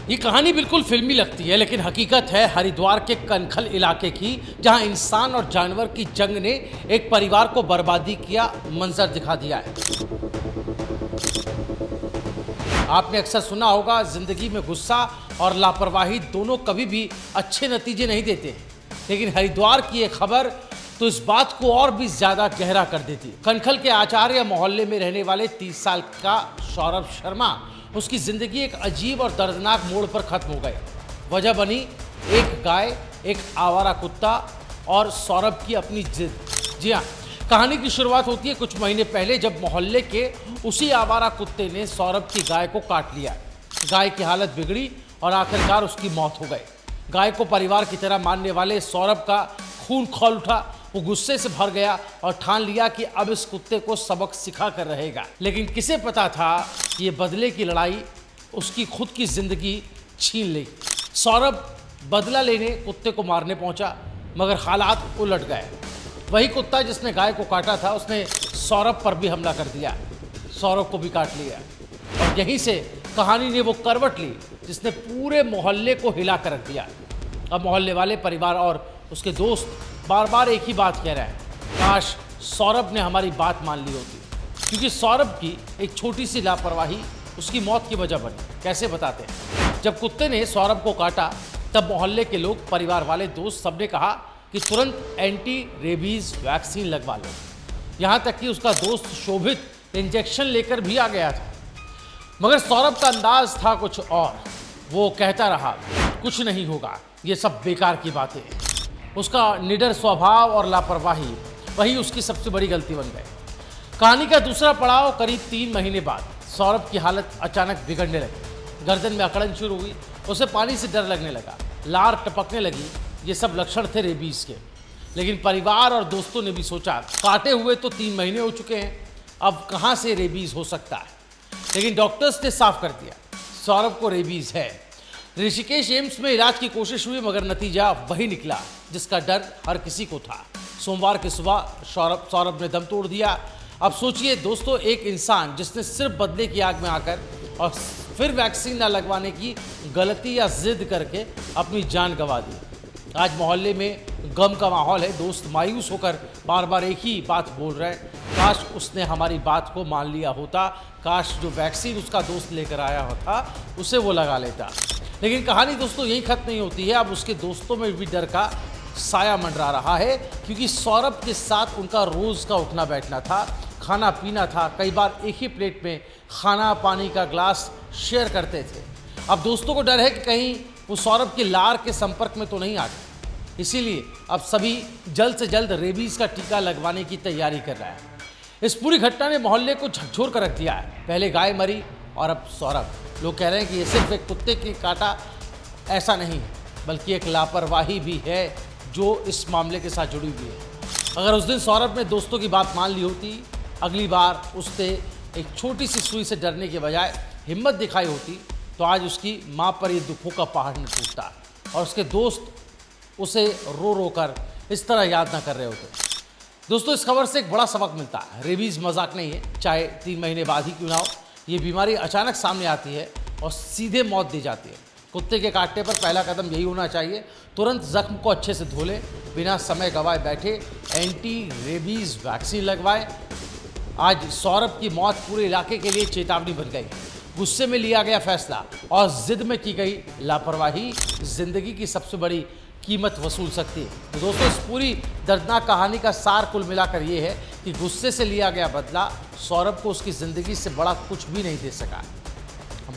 ये कहानी बिल्कुल फिल्मी लगती है, लेकिन हकीकत है हरिद्वार के कनखल इलाके की, जहां इंसान और जानवर की जंग ने एक परिवार को बर्बादी किया मंजर दिखा दिया है। आपने अक्सर सुना होगा, जिंदगी में गुस्सा और लापरवाही दोनों कभी भी अच्छे नतीजे नहीं देते, लेकिन हरिद्वार की ये खबर तो इस बात को और भी ज्यादा गहरा कर देती है। कनखल के आचार्य मोहल्ले में रहने वाले 30 साल का सौरभ शर्मा, उसकी जिंदगी एक अजीब और दर्दनाक मोड़ पर खत्म हो गई। वजह बनी एक गाय, एक आवारा कुत्ता और सौरभ की अपनी जिद। जी हाँ, कहानी की शुरुआत होती है कुछ महीने पहले, जब मोहल्ले के उसी आवारा कुत्ते ने सौरभ की गाय को काट लिया। गाय की हालत बिगड़ी और आखिरकार उसकी मौत हो गई। गाय को परिवार की तरह मानने वाले सौरभ का खून खौल उठा। वो गुस्से से भर गया और ठान लिया कि अब इस कुत्ते को सबक सिखा कर रहेगा। लेकिन किसे पता था कि ये बदले की लड़ाई उसकी खुद की जिंदगी छीन लेगी। सौरभ बदला लेने कुत्ते को मारने पहुंचा, मगर हालात उलट गए। वही कुत्ता जिसने गाय को काटा था, उसने सौरभ पर भी हमला कर दिया, सौरभ को भी काट लिया। और यहीं से कहानी ने वो करवट ली जिसने पूरे मोहल्ले को हिला कर रख दिया। अब मोहल्ले वाले, परिवार और उसके दोस्त बार बार एक ही बात कह रहे हैं, काश सौरभ ने हमारी बात मान ली होती, क्योंकि सौरभ की एक छोटी सी लापरवाही उसकी मौत की वजह बनी। कैसे बताते हैं। जब कुत्ते ने सौरभ को काटा, तब मोहल्ले के लोग, परिवार वाले, दोस्त, सबने कहा कि तुरंत एंटी रेबीज वैक्सीन लगवा लो। यहाँ तक कि उसका दोस्त शोभित इंजेक्शन लेकर भी आ गया था, मगर सौरभ का अंदाज था कुछ और। वो कहता रहा, कुछ नहीं होगा, ये सब बेकार की बातें हैं। उसका निडर स्वभाव और लापरवाही, वही उसकी सबसे बड़ी गलती बन गई। कहानी का दूसरा पड़ाव करीब 3 महीने बाद। सौरभ की हालत अचानक बिगड़ने लगी। गर्दन में अकड़न शुरू हुई, उसे पानी से डर लगने लगा, लार टपकने लगी। ये सब लक्षण थे रेबीज के। लेकिन परिवार और दोस्तों ने भी सोचा, काटे हुए तो 3 महीने हो चुके हैं, अब कहाँ से रेबीज हो सकता है। लेकिन डॉक्टर्स ने साफ कर दिया, सौरभ को रेबीज है। ऋषिकेश एम्स में इलाज की कोशिश हुई, मगर नतीजा वही निकला जिसका डर हर किसी को था। सोमवार की सुबह सौरभ ने दम तोड़ दिया। अब सोचिए दोस्तों, एक इंसान जिसने सिर्फ बदले की आग में आकर और फिर वैक्सीन न लगवाने की गलती या जिद करके अपनी जान गंवा दी। आज मोहल्ले में गम का माहौल है। दोस्त मायूस होकर बार बार एक ही बात बोल रहे हैं, काश उसने हमारी बात को मान लिया होता, काश जो वैक्सीन उसका दोस्त लेकर आया होता उसे वो लगा लेता। लेकिन कहानी दोस्तों यही खत्म नहीं होती है। अब उसके दोस्तों में भी डर का साया मंडरा रहा है, क्योंकि सौरभ के साथ उनका रोज़ का उठना बैठना था, खाना पीना था। कई बार एक ही प्लेट में खाना पानी का ग्लास शेयर करते थे। अब दोस्तों को डर है कि कहीं वो सौरभ के लार के संपर्क में तो नहीं आ गए। इसीलिए अब सभी जल्द से जल्द रेबीज का टीका लगवाने की तैयारी कर रहा है। इस पूरी घटना ने मोहल्ले को झकझोर कर रख दिया है। पहले गाय मरी और अब सौरभ। लोग कह रहे हैं कि ये सिर्फ एक कुत्ते की काटा ऐसा नहीं है, बल्कि एक लापरवाही भी है जो इस मामले के साथ जुड़ी हुई है। अगर उस दिन सौरभ ने दोस्तों की बात मान ली होती, अगली बार उससे एक छोटी सी सुई से डरने के बजाय हिम्मत दिखाई होती, तो आज उसकी माँ पर ये दुखों का पहाड़ न टूटता और उसके दोस्त उसे रो रो कर इस तरह याद ना कर रहे होते। दोस्तों, इस खबर से एक बड़ा सबक मिलता है। रेबीज मजाक नहीं है, चाहे 3 महीने बाद ही क्यों ना हो। ये बीमारी अचानक सामने आती है और सीधे मौत दी जाती है। कुत्ते के काटने पर पहला कदम यही होना चाहिए, तुरंत जख्म को अच्छे से धो लें, बिना समय गंवाए बैठे एंटी रेबीज वैक्सीन लगवाएं। आज सौरभ की मौत पूरे इलाके के लिए चेतावनी बन गई। गुस्से में लिया गया फैसला और जिद में की गई लापरवाही जिंदगी की सबसे बड़ी कीमत वसूल सकती है। तो दोस्तों, इस पूरी दर्दनाक कहानी का सार कुल मिलाकर ये है कि गुस्से से लिया गया बदला सौरभ को उसकी ज़िंदगी से बड़ा कुछ भी नहीं दे सका,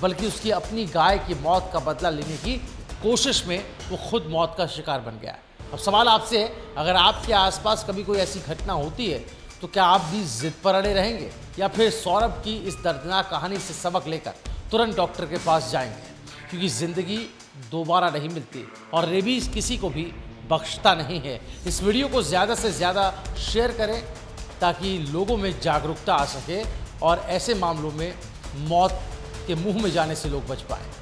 बल्कि उसकी अपनी गाय की मौत का बदला लेने की कोशिश में वो खुद मौत का शिकार बन गया। अब सवाल आपसे है, अगर आपके आसपास कभी कोई ऐसी घटना होती है तो क्या आप भी जिद पर अड़े रहेंगे, या फिर सौरभ की इस दर्दनाक कहानी से सबक लेकर तुरंत डॉक्टर के पास जाएंगे? क्योंकि ज़िंदगी दोबारा नहीं मिलती और रेबीज किसी को भी बख्शता नहीं है। इस वीडियो को ज़्यादा से ज़्यादा शेयर करें ताकि लोगों में जागरूकता आ सके और ऐसे मामलों में मौत के मुंह में जाने से लोग बच पाएं।